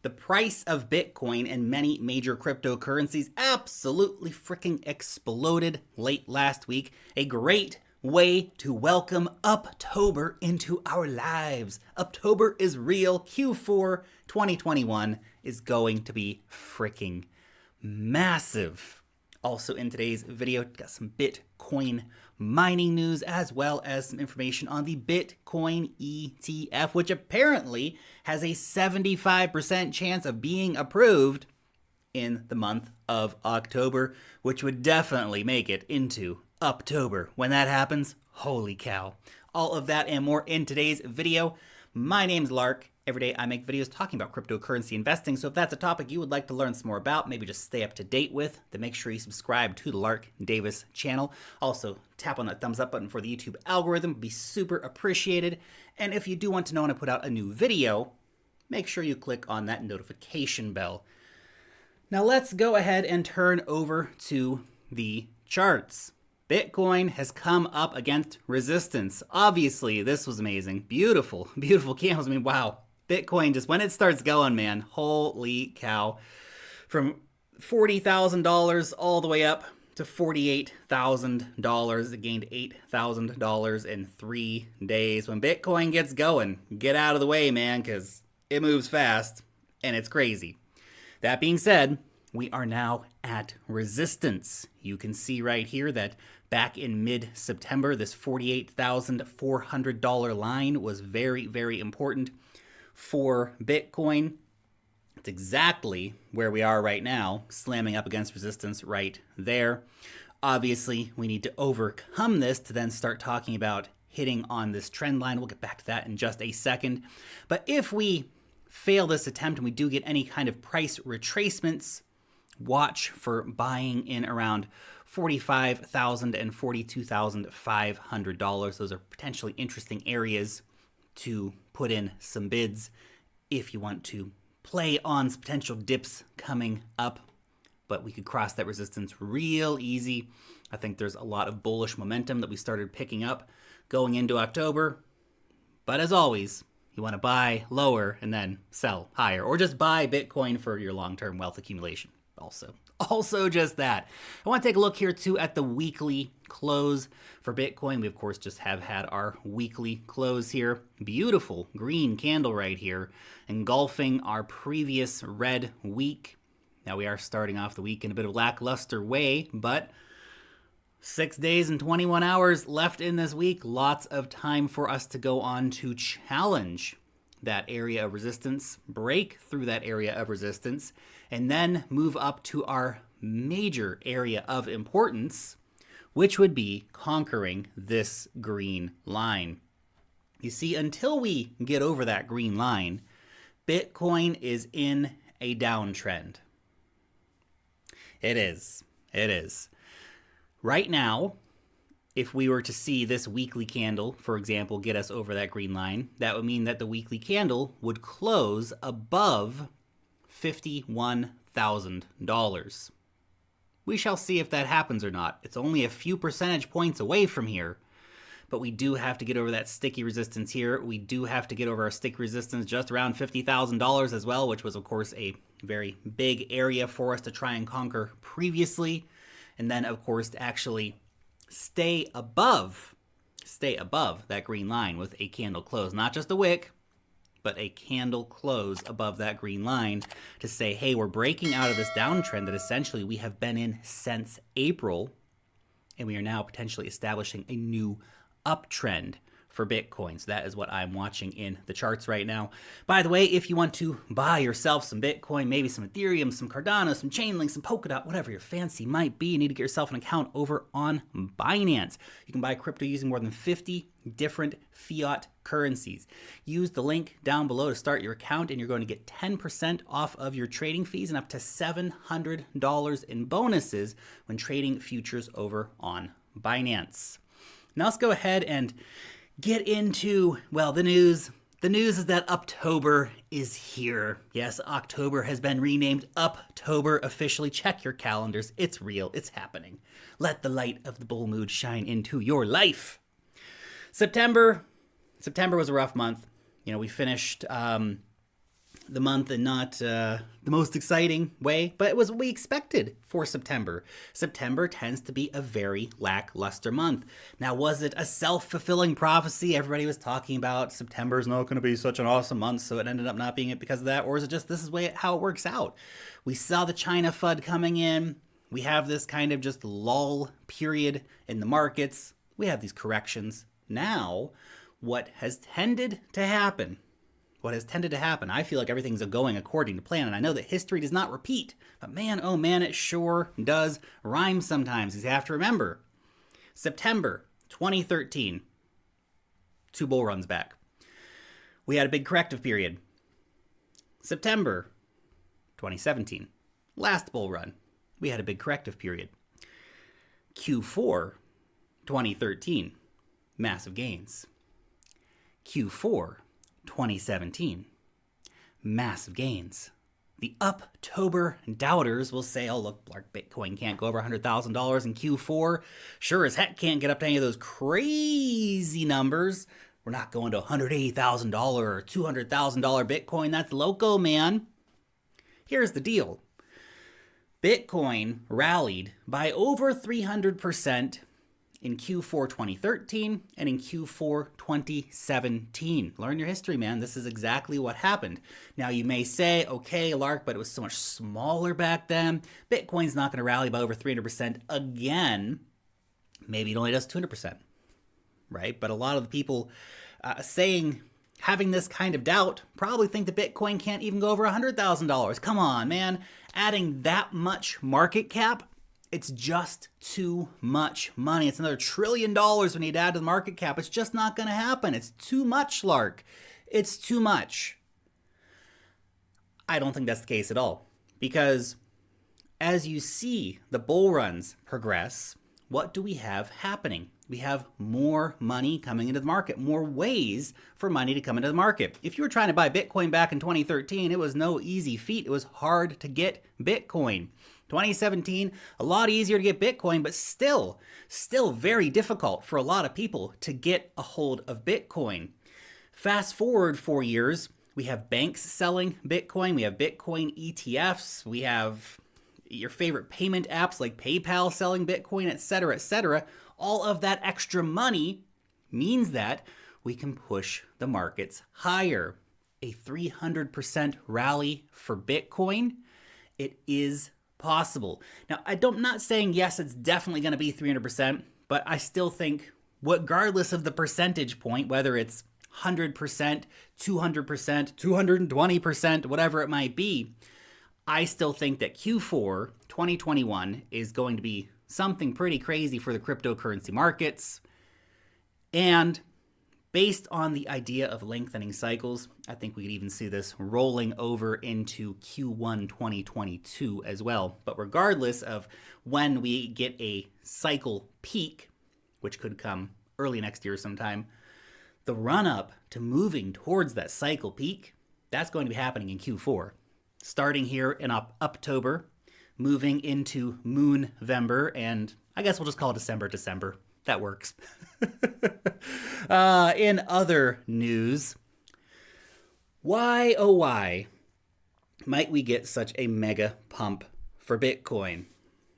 The price of Bitcoin and many major cryptocurrencies absolutely freaking exploded late last week. A great way to welcome Uptober into our lives. Uptober is real. Q4 2021 is going to be freaking massive. Also in today's video, got some Bitcoin mining news as well as some information on the Bitcoin ETF, which apparently has a 75% chance of being approved in the month of October, which would definitely make it into Uptober. When that happens, holy cow. All of that and more in today's video. My name's Lark. Every day I make videos talking about cryptocurrency investing, so if that's a topic you would like to learn some more about, maybe just stay up to date with, then make sure you subscribe to the Lark Davis channel. Also, tap on that thumbs up button for the YouTube algorithm. It would be super appreciated. And if you do want to know when I put out a new video, make sure you click on that notification bell. Now let's go ahead and turn over to the charts. Bitcoin has come up against resistance. Obviously, this was amazing. Beautiful, beautiful candles. I mean, wow. Bitcoin, just when it starts going, man, holy cow. From $40,000 all the way up to $48,000. It gained $8,000 in 3 days. When Bitcoin gets going, get out of the way, man, because it moves fast and it's crazy. That being said, we are now at resistance. You can see right here that back in mid-September, this $48,400 line was very, very important for Bitcoin. It's exactly where we are right now, slamming up against resistance right there. Obviously, we need to overcome this to then start talking about hitting on this trend line. We'll get back to that in just a second. But if we fail this attempt and we do get any kind of price retracements, watch for buying in around $45,000 and $42,500. Those are potentially interesting areas to put in some bids if you want to play on some potential dips coming up. But we could cross that resistance real easy. I think there's a lot of bullish momentum that we started picking up going into October. But as always, you want to buy lower and then sell higher, or just buy Bitcoin for your long-term wealth accumulation. Also just that. I want to take a look here too at the weekly close for Bitcoin. We of course just have had our weekly close here. Beautiful green candle right here, engulfing our previous red week. Now we are starting off the week in a bit of a lackluster way, but 6 days and 21 hours left in this week. Lots of time for us to go on to challenge that area of resistance, break through that area of resistance, and then move up to our major area of importance, which would be conquering this green line. You see, until we get over that green line, Bitcoin is in a downtrend. It is. Right now, if we were to see this weekly candle, for example, get us over that green line, that would mean that the weekly candle would close above $51,000. We shall see if that happens or not. It's only a few percentage points away from here, but we do have to get over that sticky resistance here. We do have to get over our sticky resistance just around $50,000 as well, which was, of course, a very big area for us to try and conquer previously. And then, of course, to actually stay above that green line with a candle close, not just a wick, but a candle close above that green line to say, hey, we're breaking out of this downtrend that essentially we have been in since April, and we are now potentially establishing a new uptrend for Bitcoin. So that is what I'm watching in the charts right now. By the way, if you want to buy yourself some Bitcoin, maybe some Ethereum, some Cardano, some Chainlink, some Polkadot, whatever your fancy might be, you need to get yourself an account over on Binance. You can buy crypto using more than 50 different fiat currencies. Use the link down below to start your account, and you're going to get 10% off of your trading fees and up to $700 in bonuses when trading futures over on Binance. Now let's go ahead and get into, well, the news. The news is that Uptober is here. Yes, October has been renamed Uptober officially. Check your calendars. It's real. It's happening. Let the light of the bull mood shine into your life. September was a rough month. You know, we finished the month in not the most exciting way, but it was what we expected for September. September tends to be a very lackluster month. Now, was it a self-fulfilling prophecy? Everybody was talking about September is not going to be such an awesome month, so it ended up not being it because of that, or is it just this is how it works out? We saw the China FUD coming in. We have this kind of just lull period in the markets. We have these corrections. Now, what has tended to happen, I feel like everything's going according to plan, and I know that history does not repeat, but man, oh man, it sure does rhyme sometimes. You have to remember, September 2013, 2 bull runs back. We had a big corrective period. September 2017, last bull run, we had a big corrective period. Q4 2013, massive gains. Q4 2017, massive gains. The Uptober doubters will say, oh, look, Lark Bitcoin can't go over $100,000 in Q4. Sure as heck can't get up to any of those crazy numbers. We're not going to $180,000 or $200,000 Bitcoin. That's loco, man. Here's the deal. Bitcoin rallied by over 300% in Q4 2013 and in Q4 2017. Learn your history, man. This is exactly what happened. Now, you may say, okay, Lark, but it was so much smaller back then. Bitcoin's not going to rally by over 300% again. Maybe it only does 200%, right? But a lot of the people having this kind of doubt probably think that Bitcoin can't even go over $100,000. Come on, man. Adding that much market cap, it's just too much money. It's another $1 trillion when you add to the market cap. It's just not going to happen. It's too much, Lark. It's too much. I don't think that's the case at all. Because as you see the bull runs progress, what do we have happening? We have more money coming into the market, more ways for money to come into the market. If you were trying to buy Bitcoin back in 2013, it was no easy feat. It was hard to get Bitcoin. 2017, a lot easier to get Bitcoin, but still very difficult for a lot of people to get a hold of Bitcoin. Fast forward 4 years, we have banks selling Bitcoin, we have Bitcoin ETFs, we have your favorite payment apps like PayPal selling Bitcoin, etc., etc. All of that extra money means that we can push the markets higher. A 300% rally for Bitcoin, it is possible. Now, I'm not saying, yes, it's definitely going to be 300%, but I still think, regardless of the percentage point, whether it's 100%, 200%, 220%, whatever it might be, I still think that Q4 2021 is going to be something pretty crazy for the cryptocurrency markets. And based on the idea of lengthening cycles, I think we could even see this rolling over into Q1 2022 as well. But regardless of when we get a cycle peak, which could come early next year sometime, the run-up to moving towards that cycle peak, that's going to be happening in Q4. Starting here in Uptober, moving into Moon-vember, and I guess we'll just call it December. That works. In other news, why, oh why, might we get such a mega pump for Bitcoin?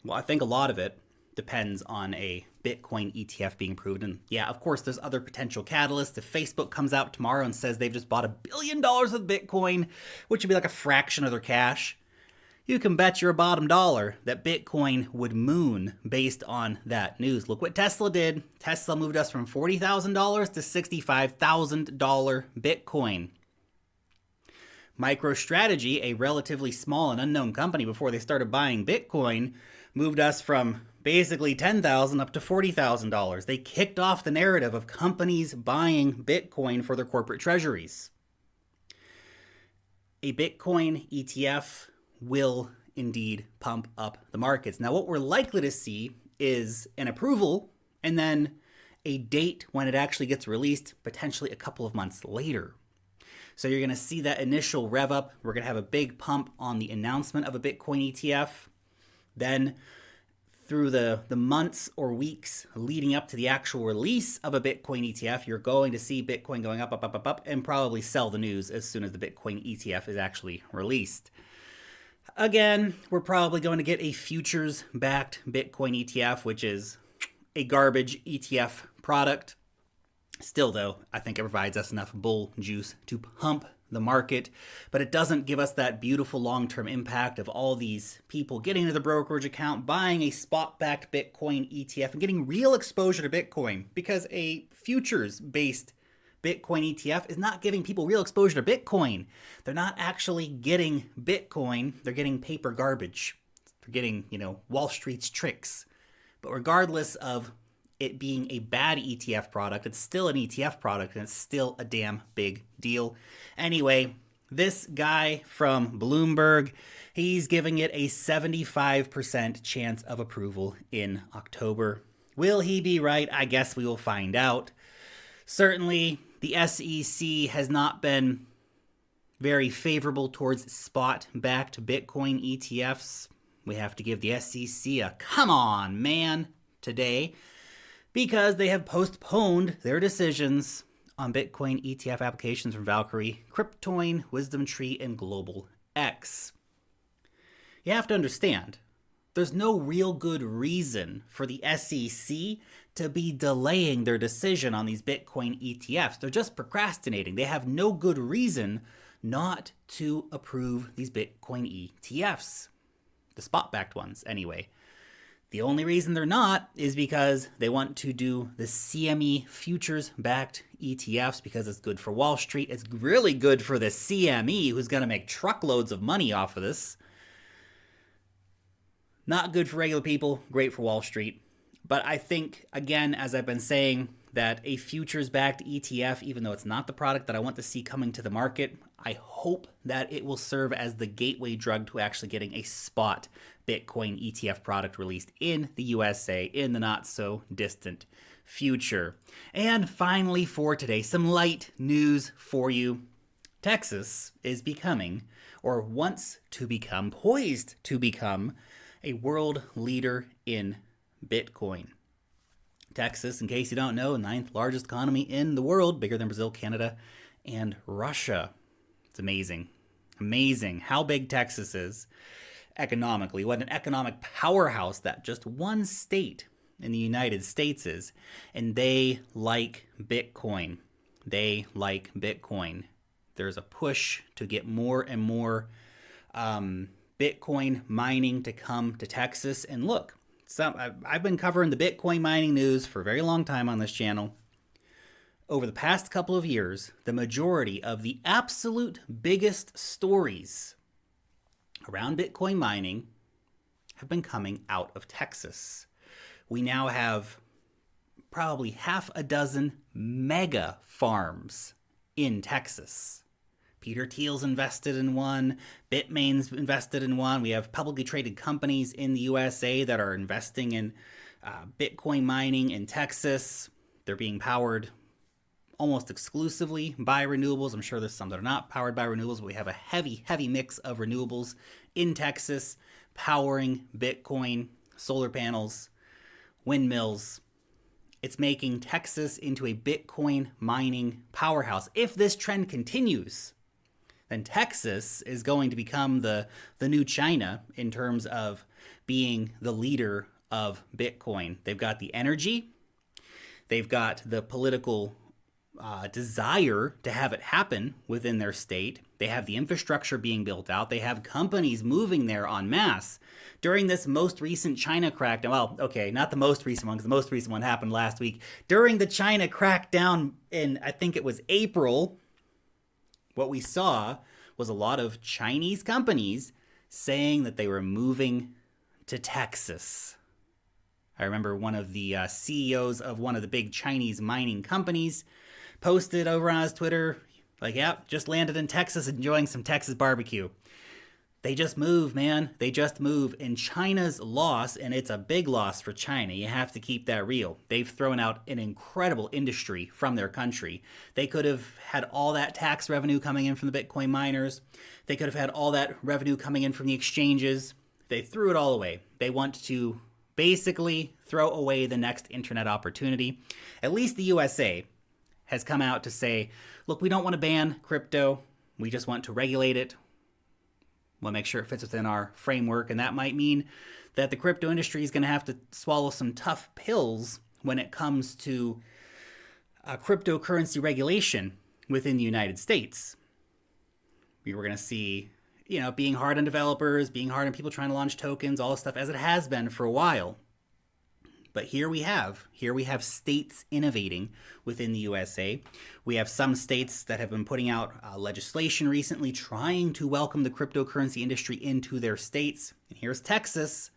Well, I think a lot of it depends on a Bitcoin ETF being approved. And yeah, of course, there's other potential catalysts. If Facebook comes out tomorrow and says they've just bought $1 billion of Bitcoin, which would be like a fraction of their cash, you can bet your bottom dollar that Bitcoin would moon based on that news. Look what Tesla did. Tesla moved us from $40,000 to $65,000 Bitcoin. MicroStrategy, a relatively small and unknown company before they started buying Bitcoin, moved us from basically $10,000 up to $40,000. They kicked off the narrative of companies buying Bitcoin for their corporate treasuries. A Bitcoin ETF will indeed pump up the markets. Now, what we're likely to see is an approval and then a date when it actually gets released, potentially a couple of months later. So you're going to see that initial rev up. We're going to have a big pump on the announcement of a Bitcoin ETF. Then through the months or weeks leading up to the actual release of a Bitcoin ETF, you're going to see Bitcoin going up, up, up, up, up, and probably sell the news as soon as the Bitcoin ETF is actually released. Again, we're probably going to get a futures-backed Bitcoin ETF, which is a garbage ETF product. Still, though, I think it provides us enough bull juice to pump the market, but it doesn't give us that beautiful long-term impact of all these people getting into the brokerage account, buying a spot-backed Bitcoin ETF, and getting real exposure to Bitcoin, because a futures-based Bitcoin ETF is not giving people real exposure to Bitcoin. They're not actually getting Bitcoin. They're getting paper garbage. They're getting, Wall Street's tricks. But regardless of it being a bad ETF product, it's still an ETF product, and it's still a damn big deal. Anyway, this guy from Bloomberg, he's giving it a 75% chance of approval in October. Will he be right? I guess we will find out. Certainly, the SEC has not been very favorable towards spot-backed Bitcoin ETFs. We have to give the SEC a come on, man, today, because they have postponed their decisions on Bitcoin ETF applications from Valkyrie, Cryptoin, Wisdom Tree, and Global X. You have to understand, there's no real good reason for the SEC to be delaying their decision on these Bitcoin ETFs. They're just procrastinating. They have no good reason not to approve these Bitcoin ETFs. The spot-backed ones, anyway. The only reason they're not is because they want to do the CME futures-backed ETFs because it's good for Wall Street. It's really good for the CME, who's going to make truckloads of money off of this. Not good for regular people, great for Wall Street. But I think, again, as I've been saying, that a futures-backed ETF, even though it's not the product that I want to see coming to the market, I hope that it will serve as the gateway drug to actually getting a spot Bitcoin ETF product released in the USA in the not-so-distant future. And finally for today, some light news for you. Texas is becoming, or wants to become, poised to become, a world leader in Bitcoin. Texas, in case you don't know, 9th largest economy in the world, bigger than Brazil, Canada, and Russia. It's amazing. Amazing how big Texas is economically, what an economic powerhouse that just one state in the United States is. And they like Bitcoin. They like Bitcoin. There's a push to get more and more Bitcoin mining to come to Texas. And look, I've been covering the Bitcoin mining news for a very long time on this channel. Over the past couple of years, the majority of the absolute biggest stories around Bitcoin mining have been coming out of Texas. We now have probably half a dozen mega farms in Texas. Peter Thiel's invested in one. Bitmain's invested in one. We have publicly traded companies in the USA that are investing in Bitcoin mining in Texas. They're being powered almost exclusively by renewables. I'm sure there's some that are not powered by renewables, but we have a heavy, heavy mix of renewables in Texas powering Bitcoin, solar panels, windmills. It's making Texas into a Bitcoin mining powerhouse. If this trend continues, then Texas is going to become the new China in terms of being the leader of Bitcoin. They've got the energy. They've got the political desire to have it happen within their state. They have the infrastructure being built out. They have companies moving there en masse. During this most recent China crackdown, well, okay, not the most recent one, because the most recent one happened last week. During the China crackdown in, I think it was April, what we saw was a lot of Chinese companies saying that they were moving to Texas. I remember one of the CEOs of one of the big Chinese mining companies posted over on his Twitter, like, yeah, just landed in Texas enjoying some Texas barbecue. They just move, man. They just move. And China's loss, and it's a big loss for China. You have to keep that real. They've thrown out an incredible industry from their country. They could have had all that tax revenue coming in from the Bitcoin miners. They could have had all that revenue coming in from the exchanges. They threw it all away. They want to Basically, throw away the next internet opportunity. At least the USA has come out to say, look, we don't want to ban crypto. We just want to regulate it. We'll make sure it fits within our framework. And that might mean that the crypto industry is going to have to swallow some tough pills when it comes to cryptocurrency regulation within the United States. We were going to see, being hard on developers, being hard on people trying to launch tokens, all this stuff, as it has been for a while. But here we have states innovating within the USA. We have some states that have been putting out legislation recently trying to welcome the cryptocurrency industry into their states. And here's Texas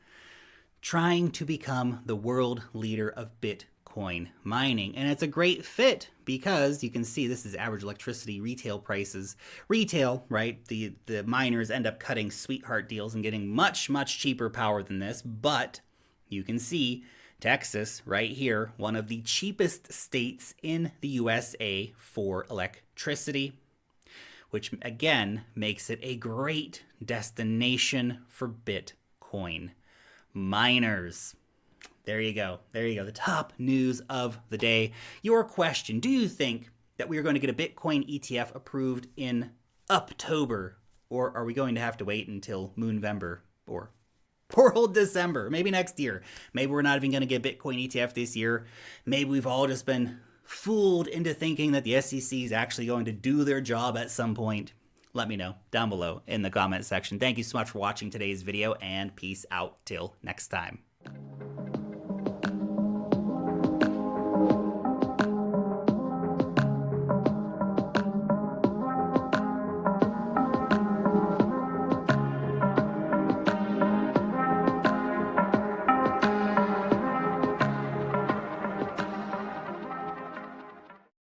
trying to become the world leader of Bitcoin mining. And it's a great fit because you can see this is average electricity retail prices. Retail, right? The miners end up cutting sweetheart deals and getting much, much cheaper power than this. But you can see Texas, right here, one of the cheapest states in the USA for electricity, which again makes it a great destination for Bitcoin miners. There you go. The top news of the day. Your question, do you think that we are going to get a Bitcoin ETF approved in Uptober, or are we going to have to wait until Moonvember or poor old December, maybe next year? Maybe we're not even going to get Bitcoin ETF this year. Maybe we've all just been fooled into thinking that the SEC is actually going to do their job at some point. Let me know down below in the comment section. Thank you so much for watching today's video, and peace out till next time.